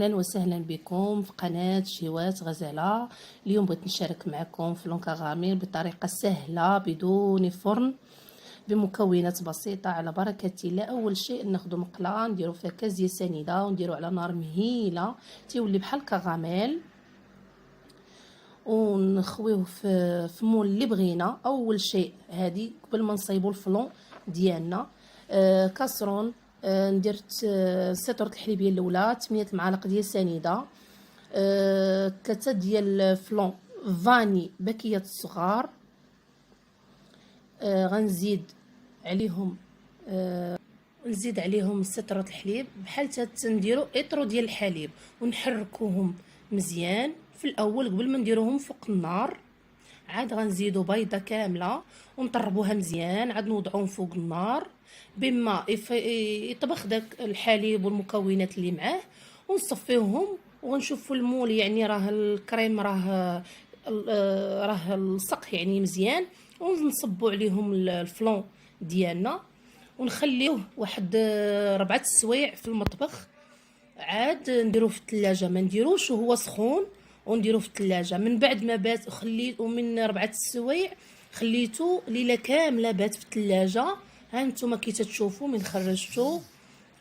اهلا وسهلا بكم في قناه شيوات غزاله. اليوم بغيت نشارك معكم فلون كراميل بطريقه سهله بدون فرن بمكونات بسيطه على بركه الله. اول شيء ناخذ مقله نديرو فيها كاس ديال سنيده ونديرو على نار مهيله تيولي بحال كراميل، ونخويوه في مول اللي بغينا. اول شيء هذه قبل ما نصايبوا الفلون ديالنا كاسرون، ندير سيطره الحليبيه الاولى 8 معالق ديال سنيده، 3 ديال الفلون فاني باكيه الصغار، غنزيد عليهم نزيد عليهم سطرة الحليب بحال نديرو اطرو ديال الحليب ونحركوهم مزيان في الاول قبل ما نديروهم فوق النار. عاد غنزيدو بيضه كامله ونطربوها مزيان، عاد نوضعوهم فوق النار بما يطبخ داك الحليب والمكونات اللي معاه، ونصفيوهم وغنشوفوا المول يعني راه الكريم راه لصق يعني مزيان، ونصبوا عليهم الفلون ديالنا ونخليوه واحد 4 سوايع في المطبخ. عاد نديروه في الثلاجه، ما نديروش وهو سخون، ونديروه في الثلاجه من بعد ما بات. خليته من 4 سوايع، خليته ليله كامله بات في الثلاجه. ها نتوما كي تشوفوا من خرجته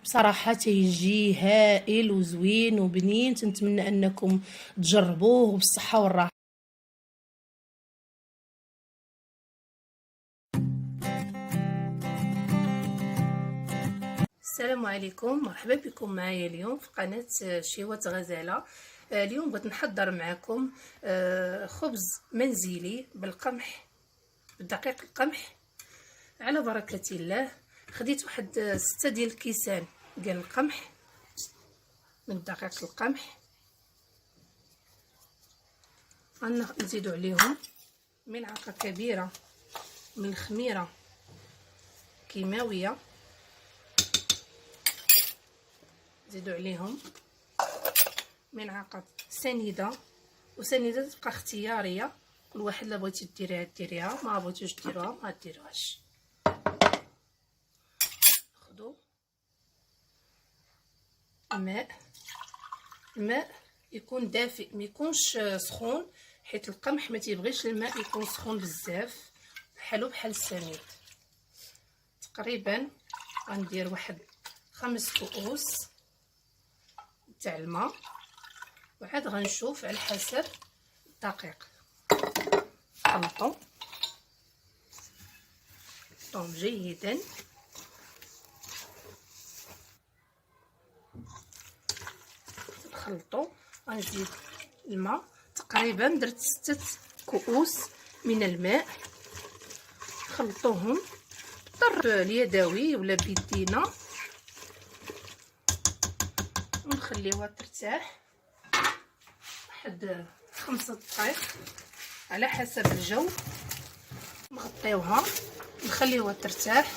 بصراحه تيجي هائل وزوين وبنين. نتمنى انكم تجربوه بالصحه والراحه. السلام عليكم، مرحبا بكم معايا اليوم في قناة شيوات غزالة. اليوم بغيت نحضر معكم خبز منزلي بالقمح، بالدقيق القمح على بركة الله. خديت واحد 6 ديال الكيسان ديال القمح من دقيق القمح، نزيدو عليهم ملعقة كبيرة من الخميرة كيماوية، نزيدو عليهم ملعقه سنيده، وسنيده تبقى اختياريه، كل واحد لا بغيتي ديريها ديريها، ما بغيتوش ديروها ما ديروهاش. ناخذوا الماء يكون دافئ ما يكونش سخون، حيت القمح ما تيبغيش الماء يكون سخون بزاف، بحالو بحال السميد. تقريبا غندير واحد 5 كؤوس تاع الماء، وعاد غنشوف على حسب الدقيق. خلطهم جيدا، نخلطو. غنزيد الماء، تقريبا درت 6 كؤوس من الماء. خلطوهم بالضرب اليدوي ولا بيدينا، ونخليوها ترتاح واحد 5 دقائق على حسب الجو. نغطيوها نخليوها ترتاح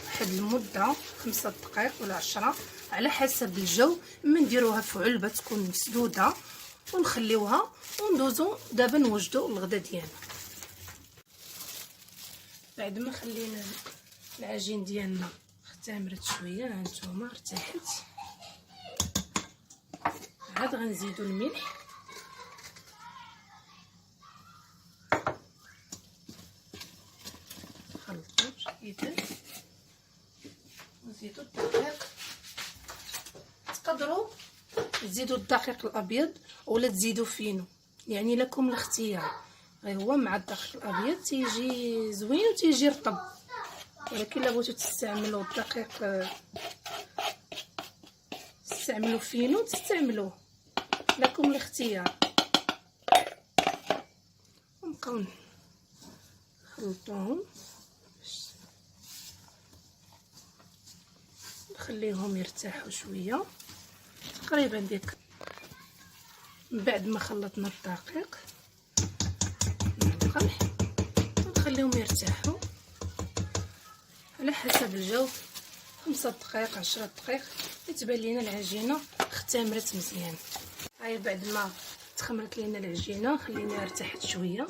واحد المده 5 دقائق ولا 10 على حسب الجو. اما نديروها في علبه تكون مسدوده ونخليوها، وندوزو دابا نوجدو الغدا ديالنا. بعد ما خلينا العجين ديالنا اختمرت شويه، ها نتوما ارتاحت، عاد غنزيدو الملح، نخلطو جيدا، نزيدو الدقيق. تقدروا تزيدوا الدقيق الابيض ولا تزيدوا فينو، يعني لكم الاختيار. غير هو مع الدقيق الابيض تيجي زوين وتيجي رطب، ولكن الا بغيتو تستعملوا الدقيق تستعملوا فينو تستعملوه، لكم الاختيار. ونبقاو نخلطوهم، نخليهم يرتاحوا شويه تقريبا ديك. من بعد ما خلطنا الدقيق مع القمح ونخليهم يرتاحوا على حسب الجو 5 دقائق 10 دقائق، تبان لينا العجينه اختمرت مزيان. هاي بعد ما تخمرت لينا العجينه خليناها ارتاحت شويه،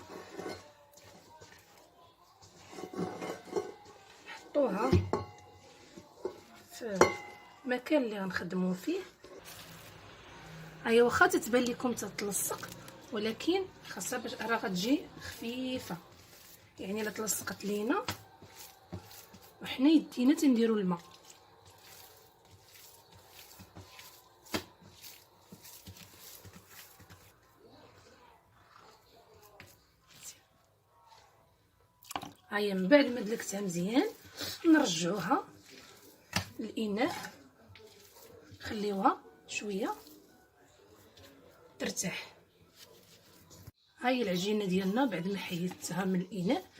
نحطوها في المكان اللي غنخدموا فيه. هي واخا تتبان لكم تتلصق، ولكن خاصها باش راه غتجي خفيفه. يعني الا تلصقت لينا وحنا يدينا تنديروا الماء. هيا من بعد ما دلكتها مزيان نرجعوها للاناء، خليوها شويه ترتاح. هاي العجينه ديالنا بعد ما حيدتها من الاناء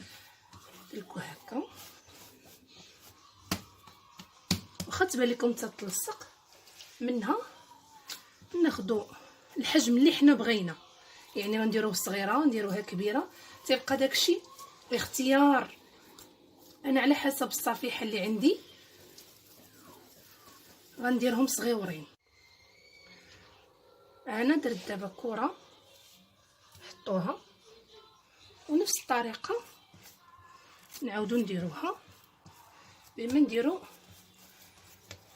دلكوها هكا، واخا تبان لكم تتلصق منها ناخذوا الحجم اللي حنا بغينا. يعني غنديروه صغيره نديروها كبيره، تيبقى داكشي اختيار. انا على حسب الصفيحه اللي عندي غنديرهم صغيورين. انا درت دابا كره حطوها، ونفس الطريقه نعاودو نديروها بما نديرو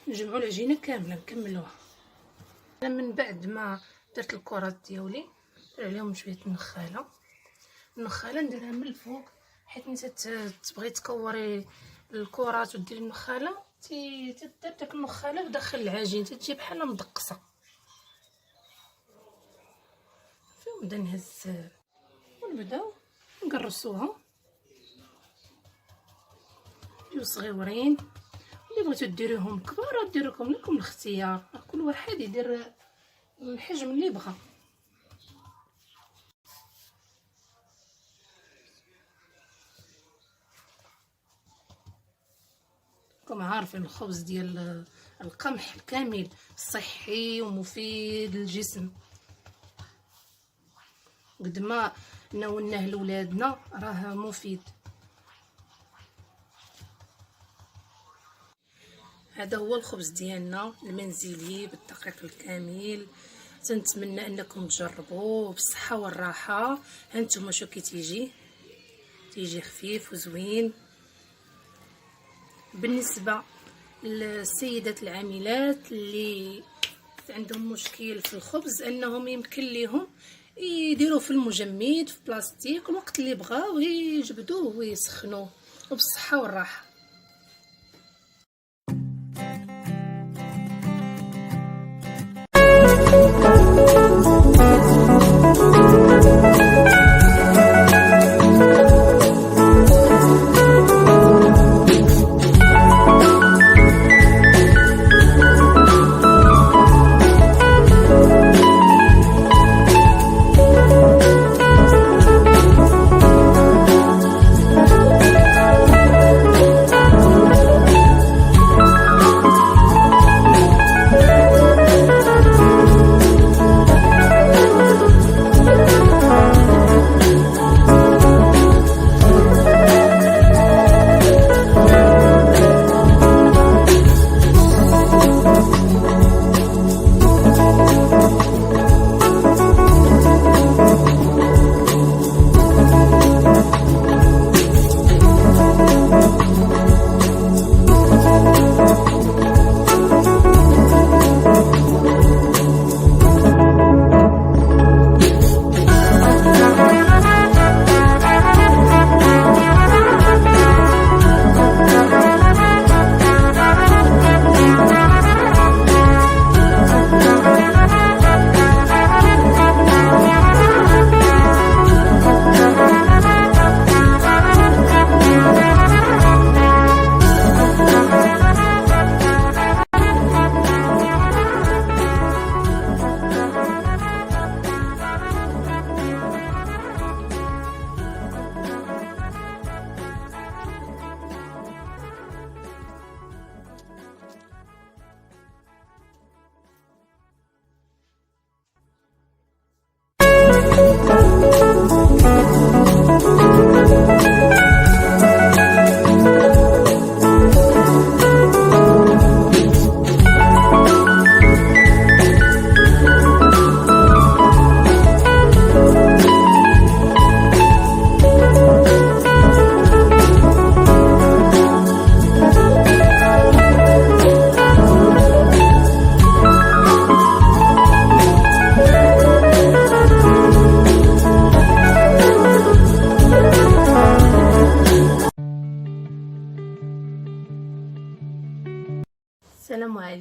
نجمعوا العجينه كامله نكملوها. انا من بعد ما درت الكرات ديالي ندير عليهم شويه النخاله نديرها من الفوق، حيت نتا تبغي تكوري الكرات وديري النخاله تدير داك النخاله في داخل العجين تتجي بحال مدقصه. ونبدا نهز ونبداو نقرصوها يجيو صغيورين. اللي بغيتو ديروهم كبار ديروكم لكم الاختيار، كل واحد يدير الحجم اللي بغا. راكم عارفين الخبز ديال القمح الكامل صحي ومفيد للجسم، قد ما ناولناه لولادنا راه مفيد. هذا هو الخبز ديالنا المنزلي بالدقيق الكامل. تنتمنى انكم تجربوه بالصحه والراحه. هانتوما شو كي تيجي خفيف وزوين. بالنسبه للسيدات العاملات اللي عندهم مشكل في الخبز، انهم يمكن ليهم يديروه في المجمد في بلاستيك الوقت اللي بغاو يجبدوه ويسخنوه، وبالصحه والراحه.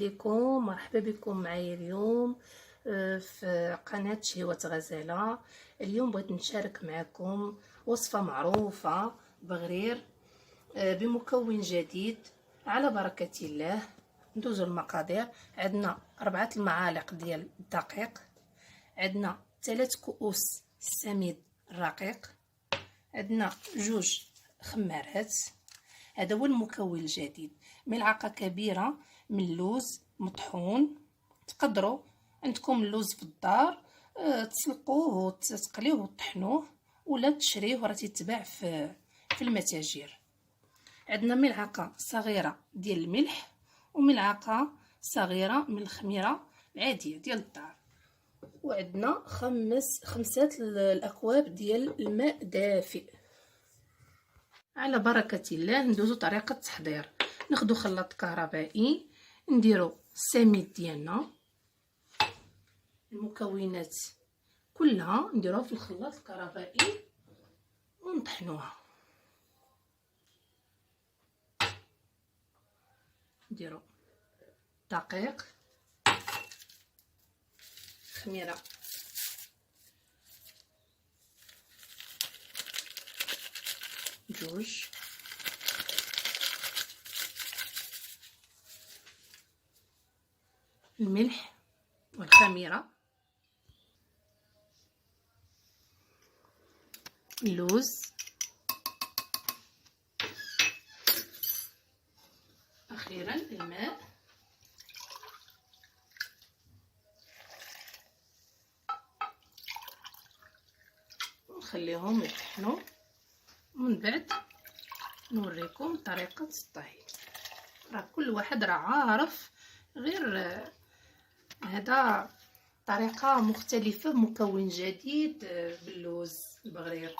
عليكم، مرحبا بكم معايا اليوم في قناة شهوة غزالة. اليوم بغيت نشارك معكم وصفة معروفة بغرير بمكون جديد على بركة الله. ندوزو المقادير. عندنا 4 المعالق ديال الدقيق، عندنا 3 كؤوس السميد الرقيق، عندنا 2 خمارات. هذا هو المكون الجديد. ملعقة كبيرة من اللوز مطحون. تقدروا عندكم اللوز في الدار تسلقوه وتقليوه وتطحنوه، ولا تشريوه راه تيتباع في المتاجر. عندنا ملعقة صغيرة ديال الملح، وملعقة صغيرة من الخميرة العادية ديال الدار، وعندنا 5 الأكواب ديال الماء دافئ. على بركة الله ندوزو طريقة التحضير. ناخدو خلاط كهربائي، نديرو السميد ديالنا، المكونات كلها نديروها في الخلاط الكهربائي ونطحنوها. نديرو دقيق، خميرة، جوج، الملح والخميرة، اللوز، أخيرا الماء، ونخليهم يطحنوا، ومن بعد نوريكم طريقة الطهي. راه كل واحد راه عارف، غير هذا طريقة مختلفة، مكون جديد باللوز البغرير.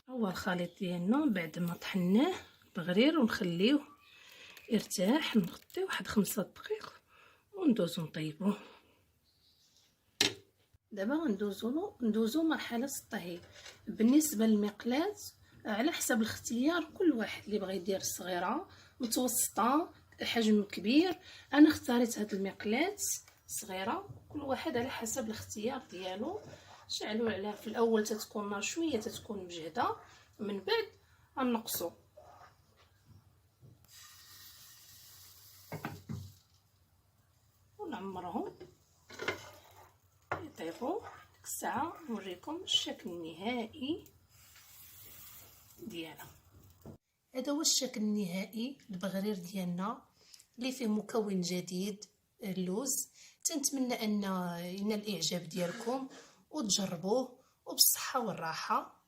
هو الخليط ديالنا بعد ما طحناه البغرير ونخليوه يرتاح، نغطيه واحد 5 دقائق وندوزو نطيبوه. دابا ندوزو مرحله الطهي. بالنسبه للمقلاة على حسب الاختيار، كل واحد اللي بغى يدير صغيره متوسطه حجم كبير. انا اختاريت هاد المقلاة صغيره، كل واحد على حسب الاختيار ديالو. شعلوا عليها في الاول تتكون نار شويه، تتكون مجهده، من بعد غنقصوا. ونعمرهم يطيبوا. ديك الساعه نوريكم الشكل النهائي ديالها. هذا هو الشكل النهائي البغرير ديالنا اللي فيه مكون جديد اللوز. تنتمنى ان ينال الاعجاب ديالكم وتجربوه، وبالصحه والراحه.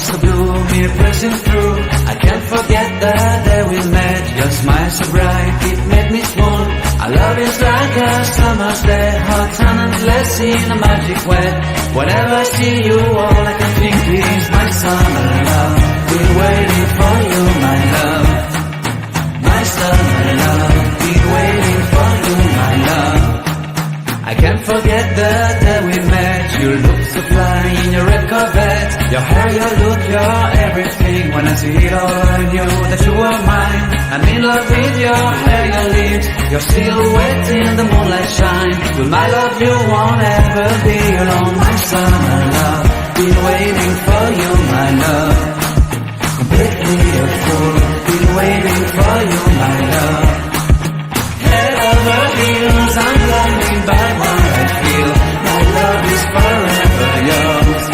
So blue, me pressing through. I can't forget the day we met. Your smile so bright, it made me swoon. Our love is like a summer's day, hot and endless in a magic way. Whenever I see you, all I can think is my summer love. Been waiting for you, my love. My summer love. Been waiting for you, my love. I can't forget the day we met. You look so fly in your red Corvette. Your hair, your look, your everything. When I see it all, I knew that you were mine. I'm in love with your hair, your lips, your silhouette in the moonlight shine. With my love, you won't ever be alone. My summer love, been waiting for you, my love. Completely a fool, been waiting for you, my love. Head over heels, I'm blinded by what I feel. My love is forever yours.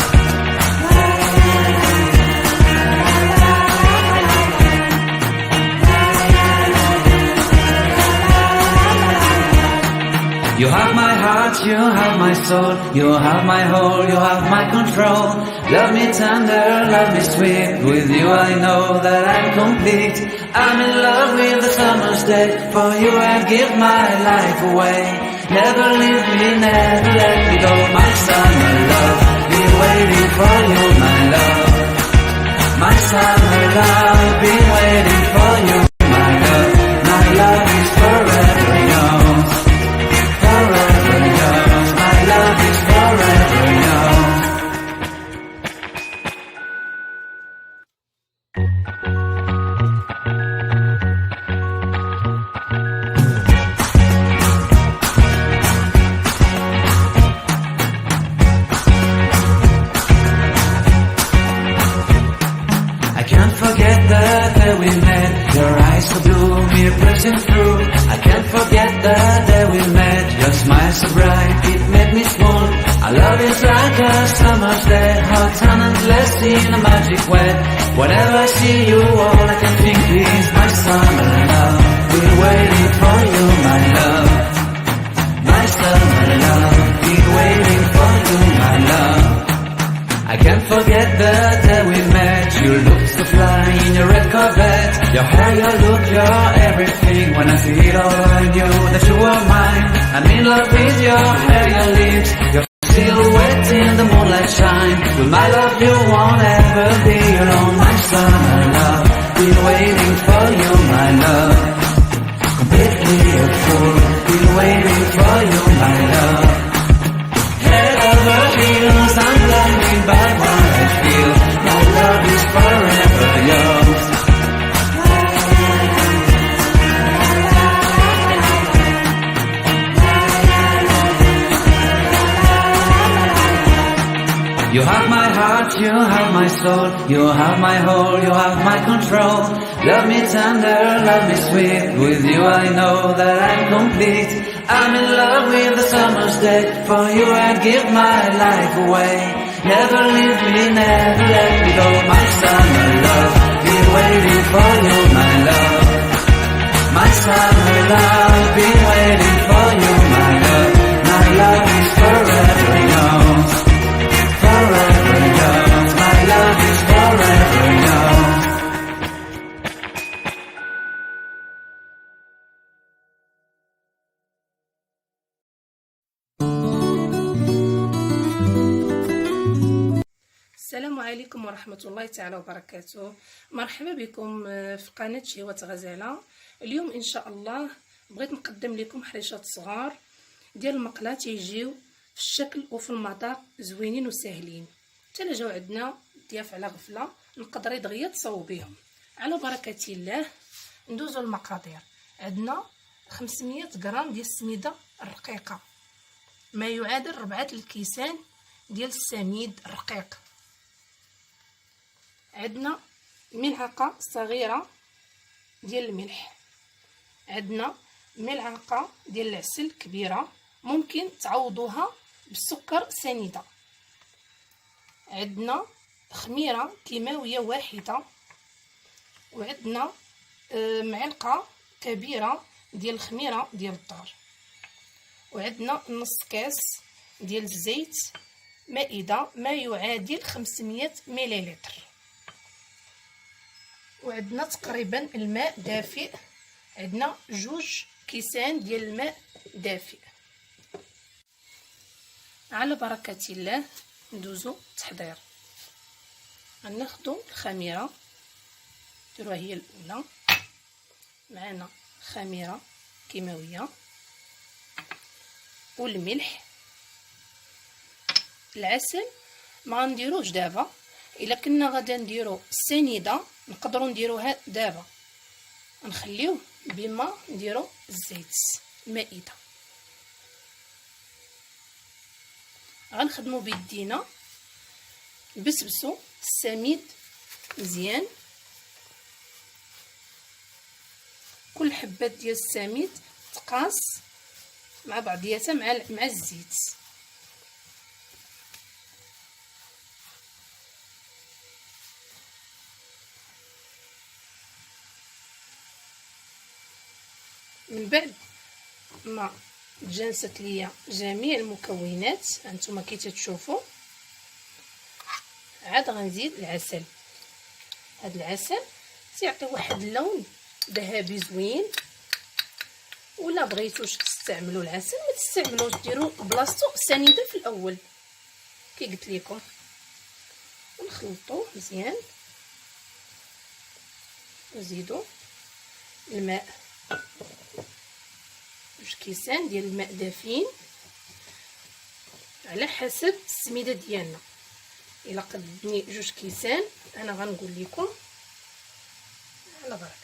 You have my heart, you have my soul, you have my whole, you have my control. Love me tender, love me sweet, with you I know that I'm complete. I'm in love with the summer's day, for you I'd give my life away. Never leave me, never let me go, my summer love. Been waiting for you, my love. My summer love, been waiting for you, my love. My love is forever yours. Forever yours, my love is forever yours. I can't forget the day we met. Your eyes so blue, me pressing through. I can't forget the day we met. Your smile so bright, it made me swoon. Our love is like a summer's day, hot and endless in a magic way. Whenever I see you, all I can think is my summer love. Been waiting for you, my love. My summer love. Been waiting for you, my love. I can't forget the day we met. You look so fly in your red Corvette. Your hair, your look, your everything. When I see it all, I knew that you were mine. I'm in love with your hair, your lips, your silhouette in the moonlight shine. With my love, you won't ever be alone. My summer love, been waiting for you, my love. Completely a fool, been waiting for you, my love. Head over heels, I'm blinded by what I feel. My love is forever yours. You have my heart, you have my soul, you have my whole, you have my control. Love me tender, love me sweet, with you I know that I'm complete. I'm in love with the summer's day, for you I'd give my life away. Never leave me, never let me go, my summer love. Been waiting for you, my love. My summer love, been waiting for you, my love. My love is forever yours. Forever yours, my love is forever yours. السلام عليكم ورحمة الله تعالى وبركاته. مرحبا بكم في قناة شهوة غزالة. اليوم إن شاء الله بغيت نقدم لكم حريشات صغار ديال المقلة تيجيو في الشكل وفي المذاق زوينين وساهلين. حتى لا جاو عندنا ضياف على غفله نقدري دغيا تصوبيهم. على بركه الله ندوزو المقادير. عندنا 500 غرام ديال السميده الرقيقه، ما يعادل 4 الكيسان ديال السميد الرقيق. عندنا ملعقه صغيره ديال الملح. عندنا ملعقه ديال العسل كبيره، ممكن تعوضوها بالسكر سنيده. عندنا خميره كيماويه واحده. وعندنا معلقه كبيره ديال الخميره ديال الدار. وعندنا نص كاس ديال الزيت مائده ما يعادل 500 مليلتر. وعندنا تقريبا الماء دافئ. عندنا 2 كيسان ديال الماء دافئ. على بركه الله ندوزو التحضير. غناخدو الخميره نديروها هي الاولى. معنا خميره كيماويه والملح. العسل ما غنديروهش دابا، الا كنا غادا نديرو السنيده نقدروا نديروها دابا، نخليوه بما نديرو الزيت مائده. غنخدموا بيدينا نبسبسوا السميد مزيان. كل حبات ديال السميد تقاس مع بعضياتها مع الزيت. من بعد ما تجانست ليا جميع المكونات هانتوما كي تشوفوا، عاد غنزيد العسل. هاد العسل تيعطي واحد اللون ذهبي زوين. ولا بغيتوش تستعملوا العسل ما تستعملوش، ديروا بلاصتو سنيده في الاول كي قلت لكم. ونخلطوه مزيان ونزيدوا الماء، 2 كيسان ديال الماء دافين على حسب السميده ديالنا. الا قدني 2 كيسان انا غنقول لكم على بركه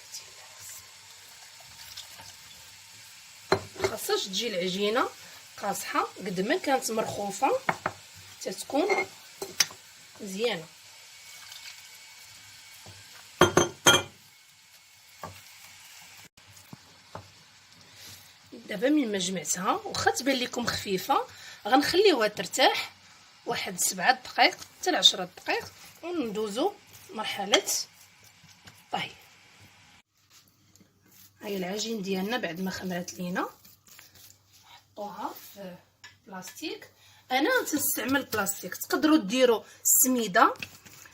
الله. خاصهاش تجي العجينه قاصحه، قد ما كانت مرخوفه تتكون مزيانه. دابا من ما جمعتها واخا تبان لكم خفيفه غنخليوها ترتاح واحد 7 دقائق حتى 10 دقائق وندوزو مرحله الطهي. هاي العجين ديالنا بعد ما خمرات لينا نحطوها في بلاستيك. انا تنستعمل بلاستيك، تقدروا ديروا السميده،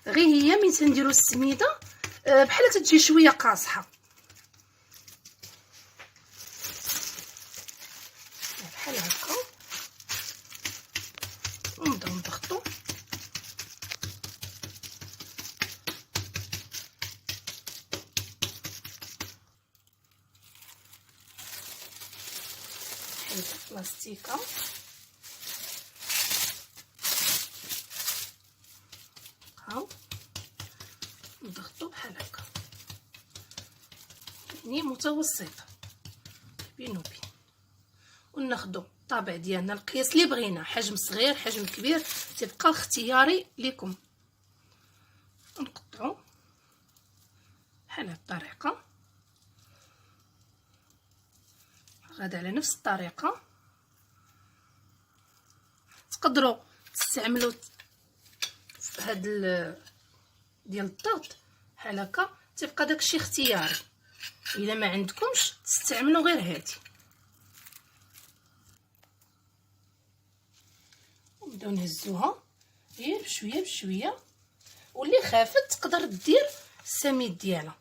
غير هي من تنديروا السميده بحال تجي شويه قاصحه بحال هكا. ونبداو نضغطوا حيت البلاستيكه هاو نضغطوا بحال هكا، يعني متوسطه بين وبين. وناخذوا الطابع ديالنا القياس اللي بغينا، حجم صغير حجم كبير تبقى اختياري لكم. نقطعوا بحال هاد الطريقه، غادا على نفس الطريقه. تقدروا تستعملوا هاد ديال الضغط بحال هكا، تبقى داكشي اختياري. الا ما عندكمش تستعملوا غير هادي. نبداو نهزوها غير بشويه بشويه، واللي خافت تقدر دير السميد ديالها.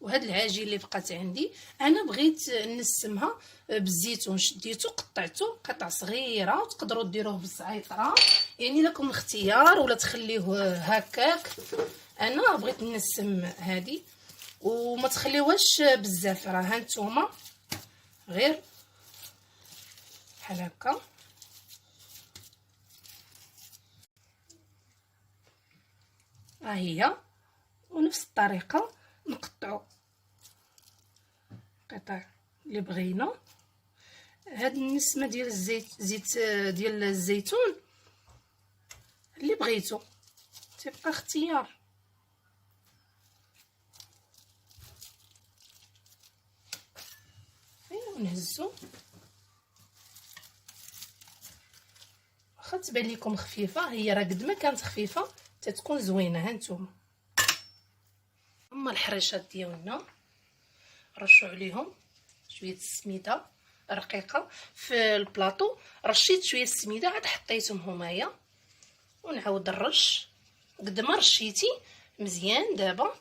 وهاد العجين اللي بقات عندي انا بغيت نسمها بالزيتون، شديته قطعته قطع صغيره، وتقدروا ديروه بالزعيطره يعني لكم الاختيار، ولا تخليوه هكاك. انا بغيت نسم هادي وما تخليوهاش بزاف، راه هانتوما غير بحال هكا. ها هي، ونفس الطريقه نقطعوا القطع اللي بغينا. هاد النسمه ديال زيت ديال الزيتون اللي بغيتو، تبقى اختيار. ونهزو، واخا تبان لكم خفيفه، هي راه قد ما كانت خفيفه تتكون زوينه. ها نتوما اما الحريشات ديالنا رشوا عليهم شويه السميده رقيقه. في البلاطو رشيت شويه السميده عاد حطيتهم همايا، ونعاود نرش قد ما رشيتي مزيان. دابا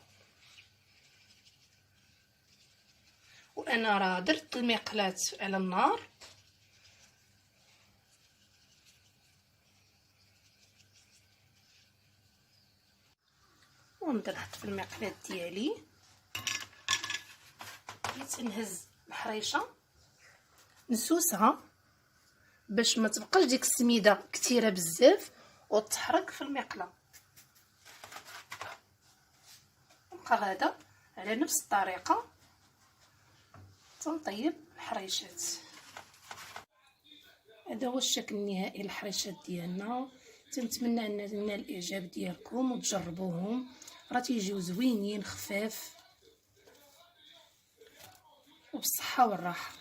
وانا راه درت المقلاة على النار، ونبدا نحط في المقلاة ديالي. تنهز الحريشه نسوسها باش ما تبقاش ديك السميده كثيره بزاف وتحرق في المقله. نبقى غادا على نفس الطريقه تنطيب الحريشات. هذا هو الشكل النهائي للحريشات ديالنا. تنتمنى ان نال الاعجاب ديالكم وتجربوهم، راه تيجيو زوينين خفاف وبالصحه والراحه.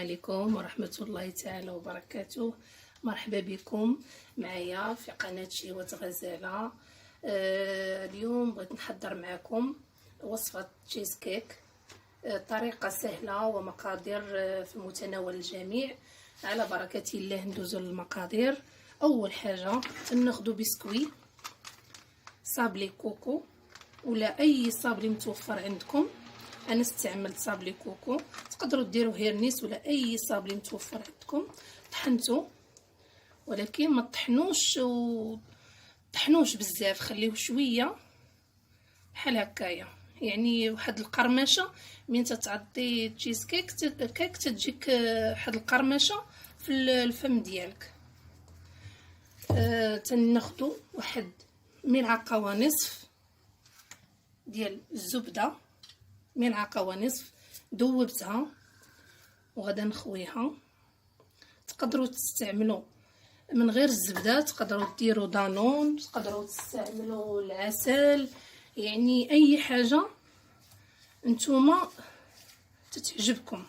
عليكم ورحمة الله تعالى وبركاته. مرحبا بكم معايا في قناة شهوة غزالة. اليوم بغيت نحضر معكم وصفة تشيز كيك، طريقة سهلة ومقادير في متناول الجميع. على بركة الله ندوزو للمقادير. أول حاجة ناخدو بسكوي صابلي كوكو ولا أي صابلي متوفر عندكم. انا استعملت صابلي كوكو، تقدروا ديروا هيرنيس ولا اي صابلي متوفر عندكم. طحنتو ولكن ما طحنوش بزاف، خليوه شويه بحال هكايا، يعني واحد القرمشه. من تتعطي تشيز كيك تجيك واحد القرمشه في الفم ديالك. تناخدو واحد ملعقه ونصف ديال الزبده، ملعقه ونصف ذوبتها وغادا نخويها. تقدروا تستعملوا من غير الزبده، تقدروا ديروا دانون، تقدروا تستعملوا العسل، يعني اي حاجه نتوما تتعجبكم.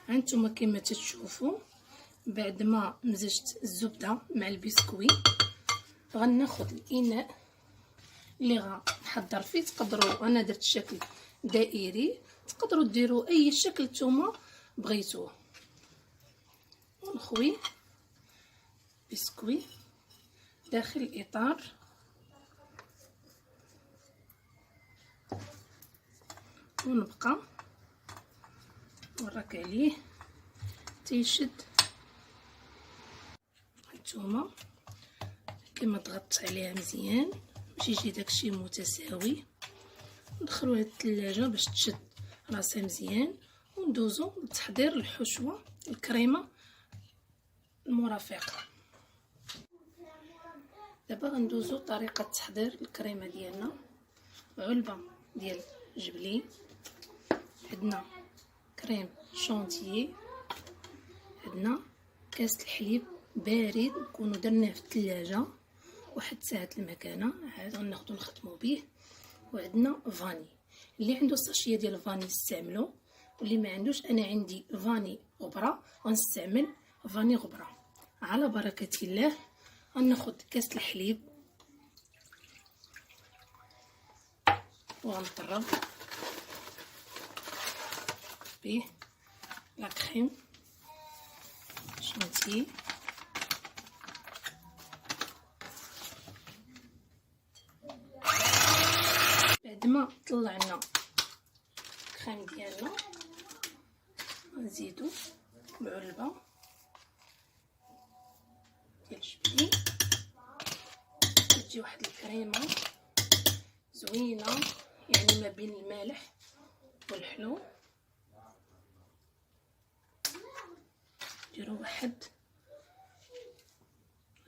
هانتوما كما تشوفوا بعد ما مزجت الزبده مع البسكوي غناخد الاناء اللي غنحضر فيه. تقدروا، انا درت شكل دائري، تقدروا ديروا اي شكل نتوما بغيتوه. ونخوي بسكوي داخل الاطار ونبقى نورك عليه تيشد. هانتوما كما ضغطت عليها مزيان باش يجي داكشي متساوي. ندخلوها للثلاجه باش تشد راسها مزيان، وندوزو لتحضير الحشوه الكريمه المرافقه. دابا غندوزو طريقه تحضير الكريمه ديالنا. علبه ديال جبلي، عندنا كريم شونتيي، عندنا كاس الحليب بارد نكونوا درناه في الثلاجه واحد ساعه المكانه، عاد غناخذو نخدمو به. وعندنا فاني، اللي عنده ساشيه ديال الفاني يستعملو، واللي ما عندوش انا عندي فاني غبره غنستعمل فاني غبره. على بركه الله غناخذ كاس الحليب وغنطرب به لا كريم شونتيي. بعد ما طلعنا الكريم ديالنا غنزيدو بعلبه ديال الجبلي، تجي واحد الكريمه زوينه، يعني ما بين المالح والحلو. ديروا واحد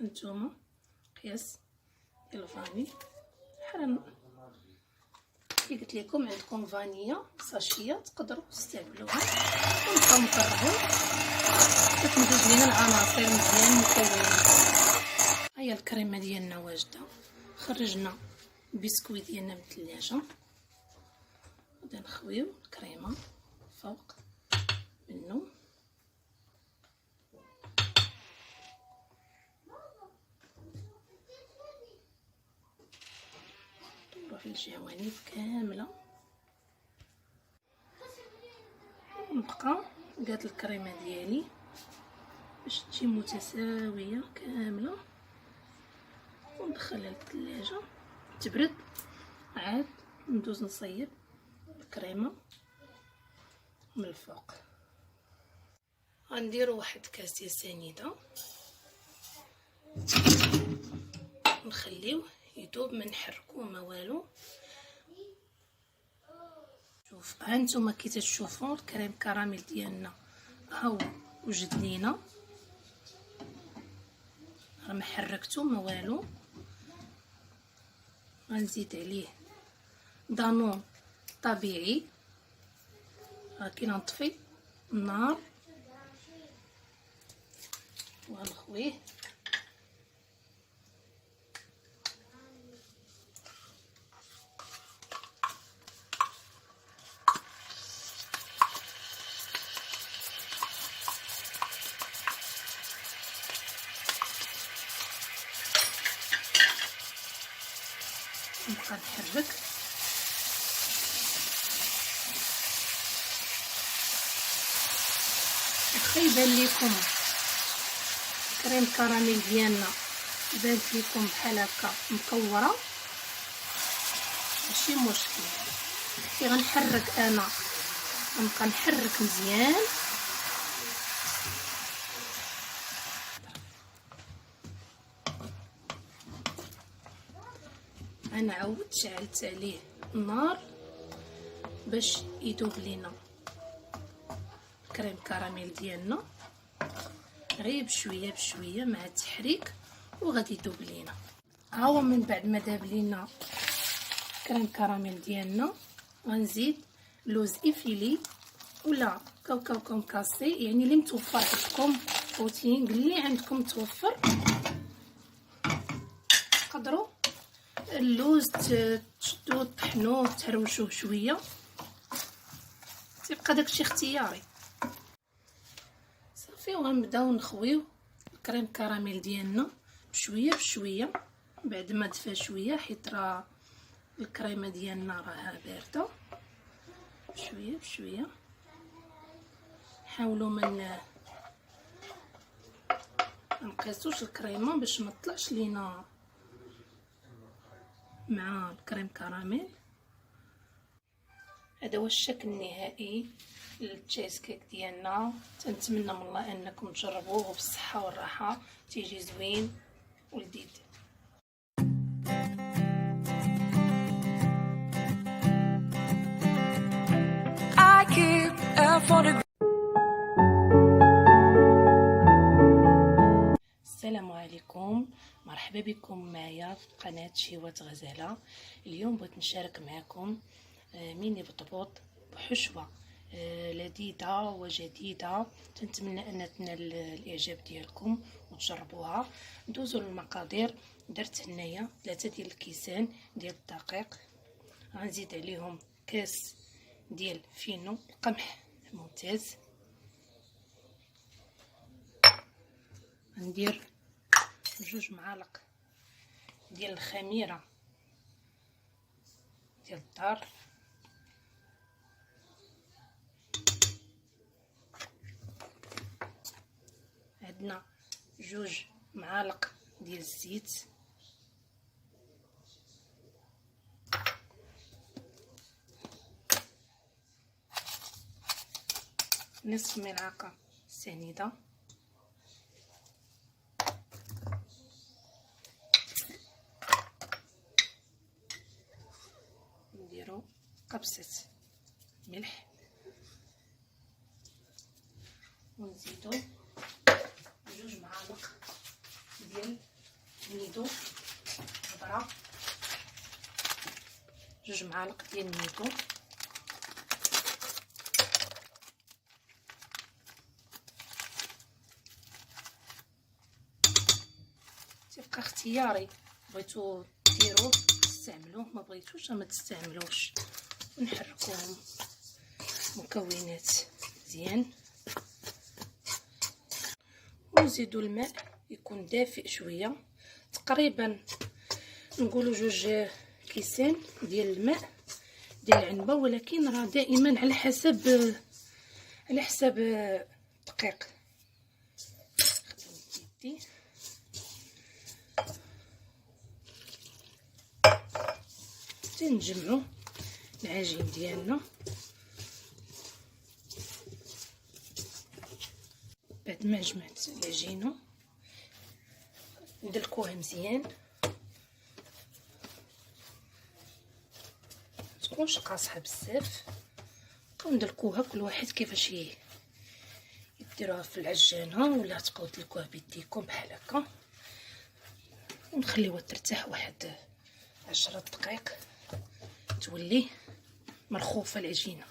نتوما قياس ديال الفاني، بحال كي قلت لكم عندكم فانيا ساشيه تقدروا تستعملوها. ونبقاو نقربوا كتمزج لينا العناصر مزيان مكونات. هيا الكريمه ديالنا واجده. خرجنا البسكويت ديالنا من الثلاجه، غادي نخويو الكريمه فوق منه. نروح للجوانب كامله ونبقى قاد الكريمه ديالي باش تجي متساويه كامله، وندخلها للثلاجه تبرد. عاد ندوز نصيب الكريمه من الفوق. غنديروا واحد كاس ديال سنيده ونخليوه يذوب، ما نحركوه ما والو. شوف هانتوما كي تشوفوا الكريم كراميل ديالنا هاو وجد لينا، راه ما حركتو ما والو. غنزيد عليه دانون طبيعي، كي نطفي النار وغنخويه. نبقى نحرك. واخا يبان لكم كريم كراميل ديالنا بانت لكم بحال هكا مكوره، ماشي مشكل. كي غنحرك انا غنبقى نحرك مزيان. انا عاودت شعلت عليه النار باش يذوب لينا كريم كراميل ديالنا، غير بشويه بشويه مع التحريك وغادي يذوب لينا. ها هو من بعد ما ذاب لينا كريم كراميل ديالنا غنزيد لوز افيلي ولا كاوكاو كونكاسي، يعني اللي متوفر عندكم، بروتين اللي عندكم متوفر. تقدروا اللوز تشدوه طحنوه تهروشوه شويه، تيبقى داكشي اختياري صافي. وغنبداو نخويو الكريم كراميل ديالنا بشويه بشويه بعد ما دفا شويه، حيت راه الكريمه ديالنا راها بارده. بشويه بشويه حاولوا ما نقيسوش الكريمه باش ما تطلعش لينا مع الكريم كراميل. هذا هو الشكل النهائي للتشيز كيك ديالنا. تنتمنى من الله انكم تجربوه بالصحه والراحه، تيجي زوين ولذيذ. السلام عليكم، مرحبا بكم معايا في قناه شهوات غزاله. اليوم بغيت نشارك معكم ميني بطبوط بحشوه لذيذه وجديده. تنتمنى ان تنال الاعجاب ديالكم وتجربوها. ندوزو للمقادير. درت هنايا 3 ديال الكيسان ديال الدقيق، غنزيد عليهم كاس ديال فينو القمح ممتاز، ندير 2 معالق ديال الخميره ديال الدار، عندنا 2 معالق ديال الزيت، نصف ملعقه سنيده، نديرو قبصه ملح، ونزيدو 2 معالق ديال النيدو خضره، 2 معالق ديال النيدو، تبقى اختياري، بغيتو ديروه تستعملوه، ما بغيتوش ما تستعملوش. ونحركو مكونات مزيان، ونزيدو الماء يكون دافئ شويه، تقريبا نقولوا 2 كيسان ديال الماء ديال العنبه، ولكن راه دائما على حساب الدقيق. يدي تنجمعوا العجين ديالنا. بعد ما جمعت العجينه ندلكوها مزيان، متكونش قاصحه بزاف، نبقاو ندلكوها كل واحد كيفاش يديروها في العجانه، ولا تبقاو تدلكوها بيديكم بحال هكا، ونخليوها ترتاح واحد 10 دقائق تولي مرخوفه العجينه.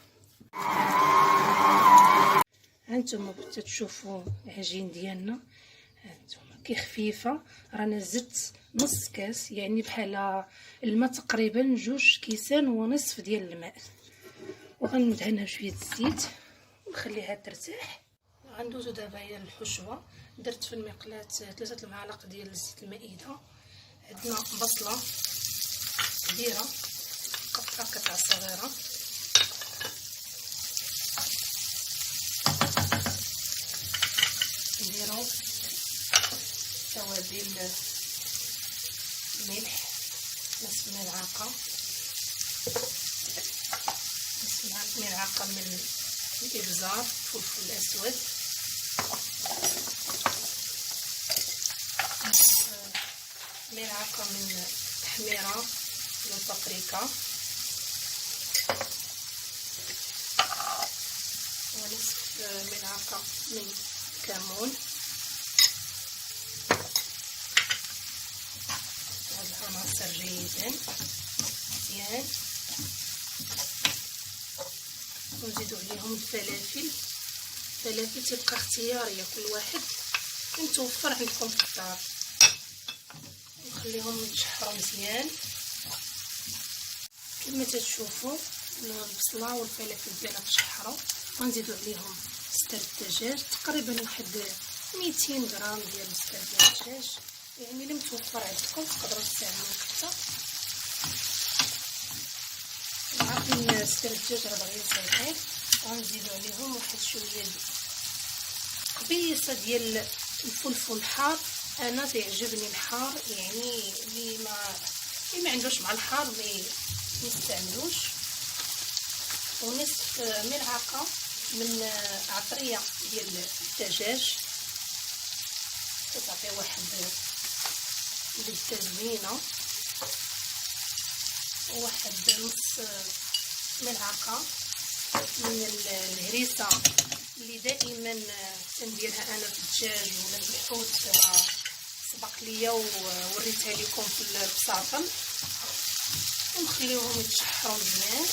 هانتوما تشوفوا العجين ديالنا، هانتوما كي خفيفه. رانا زدت نص كاس، يعني بحال الماء تقريبا 2 كيسان ونصف ديال الماء، وغندهنها بشويه الزيت ونخليها ترتاح. غندوزو دابا هي الحشوه. درت في المقلاة 3 المعالق ديال زيت المائده. عندنا بصله كبيره، قطعه صغيره. نديرو توابل، ملح نص ملعقه، ملعقه من الابزار، فلفل اسود، ملعقه من تحميره البابريكا، ونصف ملعقه من كمون. هاد العناصر جيدا مزيان، ونزيدو عليهم الفلافل. الفلافل تبقى اختياريه، كل واحد متوفر عندكم في الدار. نخليهم يتشحروا مزيان. كما تشوفوا البصله والفلافل ديالها تشحروا، غنزيدو عليهم ستر الدجاج، تقريبا واحد 200 غرام ديال ستر الدجاج، يعني اللي متوفر عندكم تقدروا تستعملوه حتى. عارفين ستر الدجاج راه باغي يسيحيح، غنزيدو عليهم واحد شويه قبيصه ديال الفلفل الحار. انا تعجبني الحار، يعني اللي ما عندوش مع الحار ما يستعملوش. ونصف ملعقه من عطريه ديال الدجاج، تعطي واحد لذة زوينه. وواحد نص ملعقه من الهريسه اللي دائما تنديرها انا في الدجاج ولا في الحوت، سبق ليا ووريتها لكم في البصافل. ونخليوهم يتشحروا مزيان.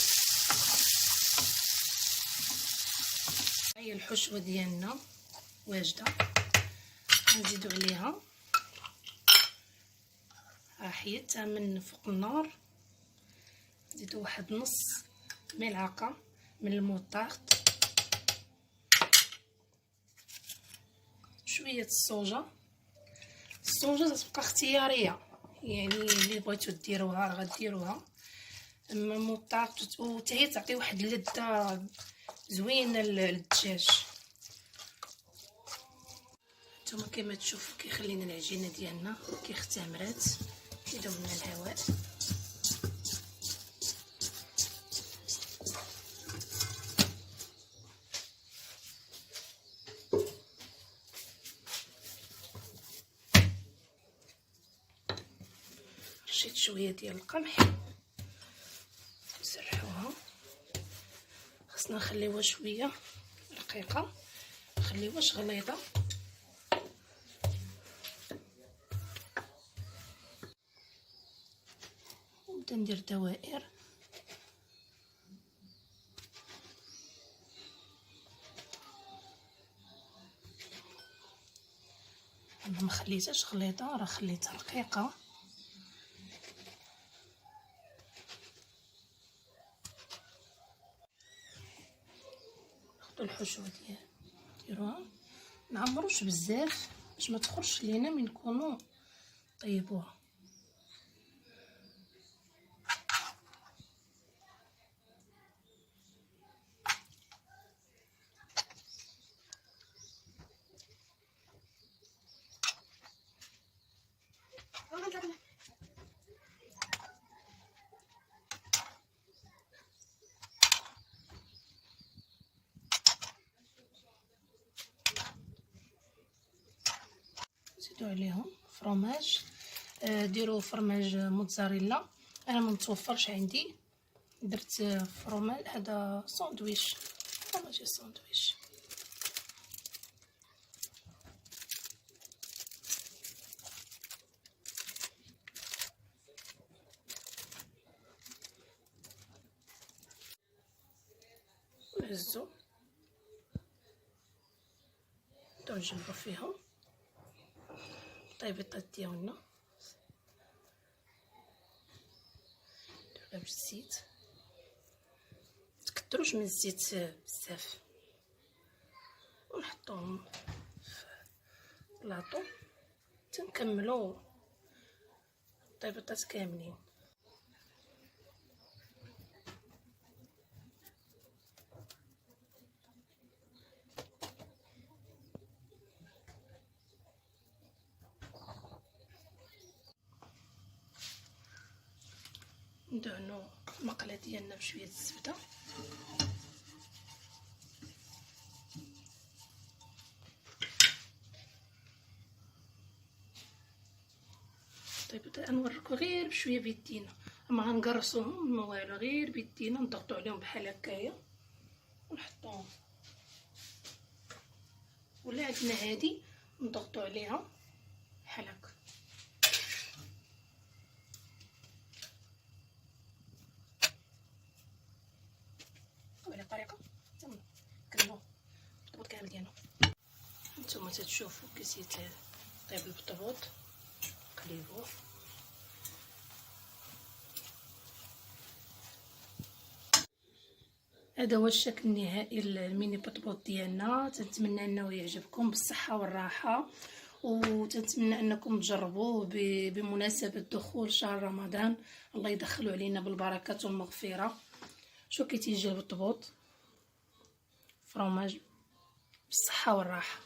هي الحشوه ديالنا واجده، نزيدو عليها حيدتها من فوق النار. نزيدو واحد نص ملعقه من الموطارد، شويه الصوجه تبقى اختياريه، يعني اللي بغيتو ديروها راه غديروها. اما الموطارد وحتى تعطي واحد اللذه زوينه للدجاج. نتوما كما تشوفوا كيخلينا العجينه ديالنا اختمرات، كيدوب لنا الهواء. رشيت شويه ديال القمح، نسرحوها. خصنا نخليوها شويه رقيقه، نخليوهاش غليظه. نبدا ندير دوائر. انا ما خليتهاش غليظه، راه خليتها رقيقه. ناخذ الحشوه ديروها، نعمروش بزاف باش ما تخرجش لينا من نكونوا طيبوها. زيدوا عليهم فرomاج، ديروا فرماج موتزاريلا. انا ما متوفرش عندي، درت فرماج هذا ساندويش، فرماج ساندويش. نهزو نبداو نجبرو فيهم الطيبيطات ديالنا. نديرها بالزيت، متكتروش من الزيت بزاف، ونحطوهم في لاطو تنكملو الطيبيطات كاملين. ندهنو المقله ديالنا بشويه الزبده. طيب نوريكم غير بشويه بيدينا، ما غنقرصوهم ما والو، غير بيدينا نضغطوا عليهم بحال هكايا ونحطوهم، ولا عندنا هادي نضغطوا عليها بحال هكا. وعلى الطريقه كنلو البطبوط كامل ديالنا. نتوما تتشوفوا كي طيب البطبوط قليبوه. هذا هو الشكل النهائي الميني بطبوط ديالنا. تنتمنى انه يعجبكم بالصحه والراحه، وتنتمنى انكم تجربوه بمناسبه دخول شهر رمضان. الله يدخلوا علينا بالبركه والمغفره. شو كي تيجي البطبوط فرماج بالصحه والراحه.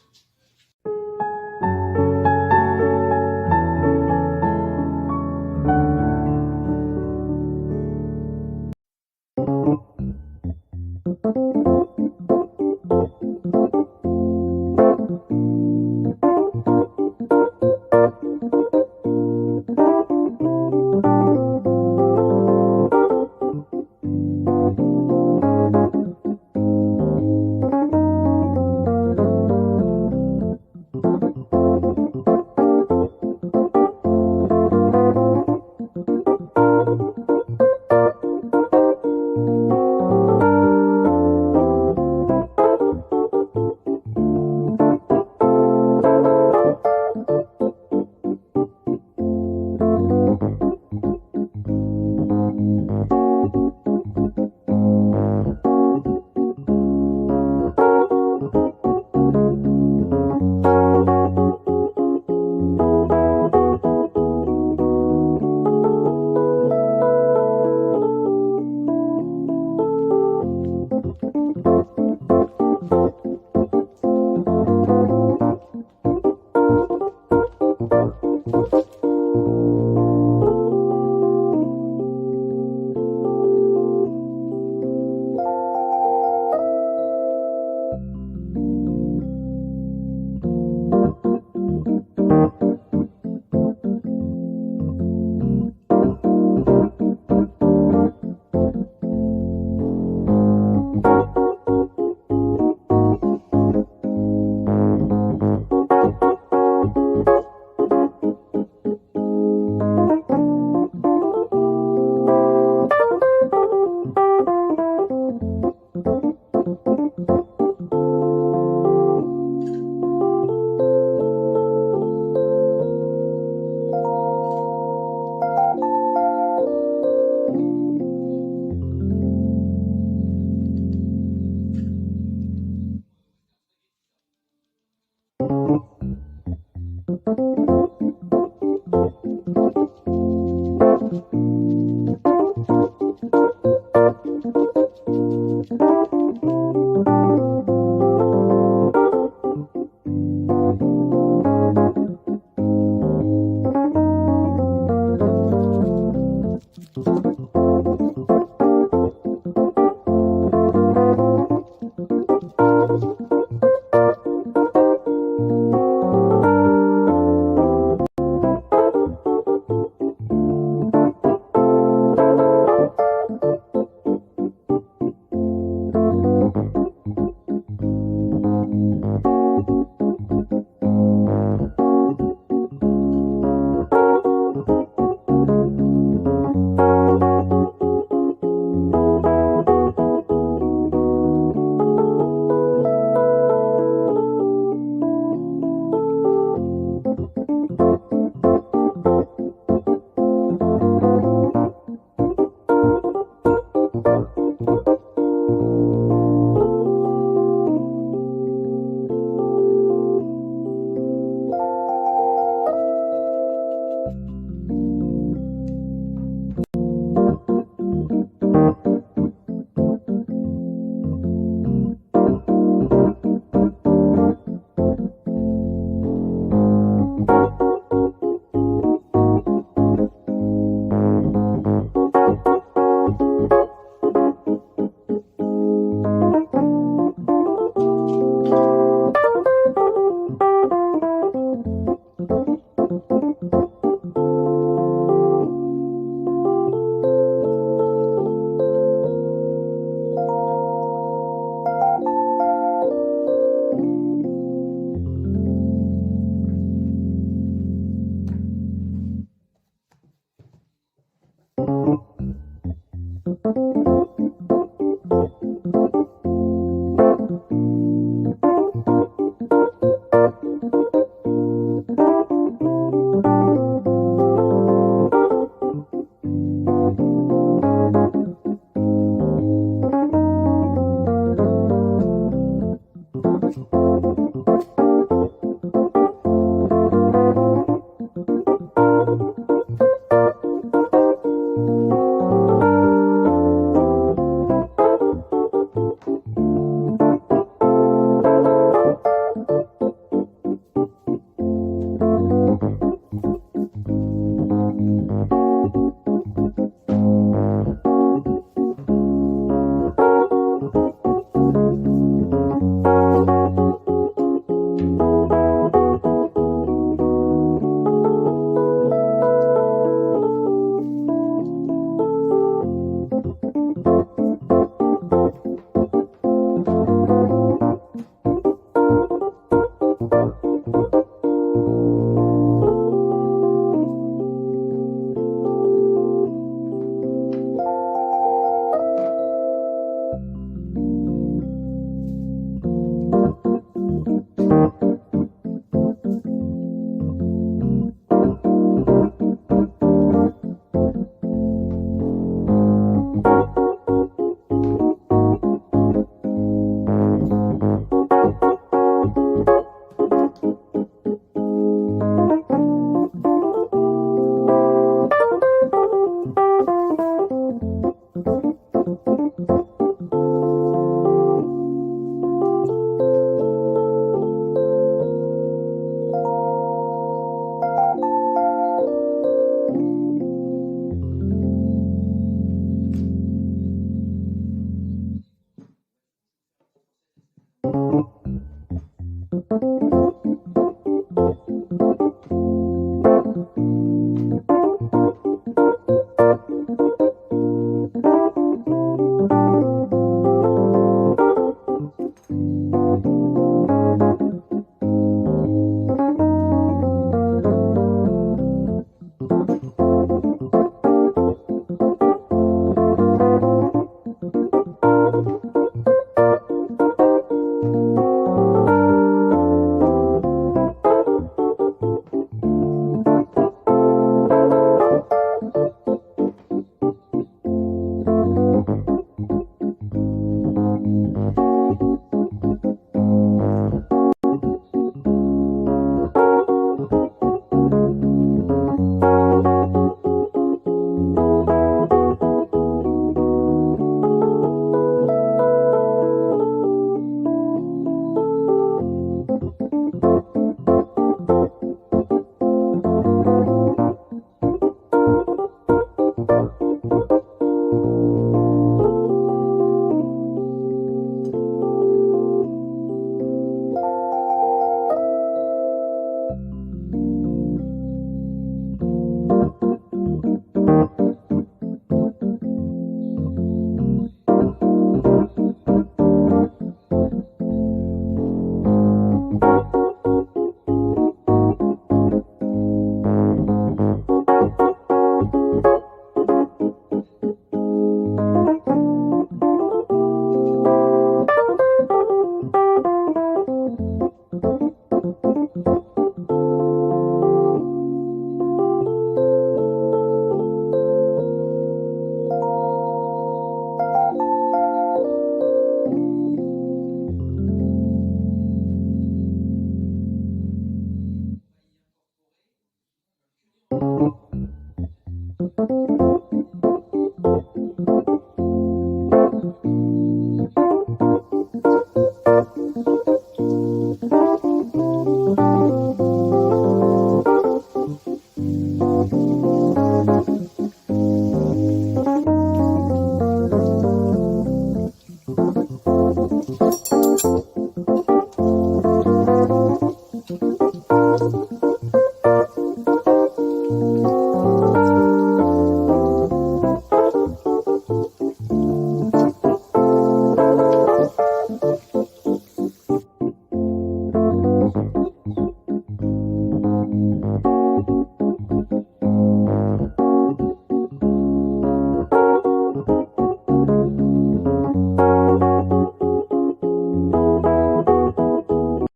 السلامة.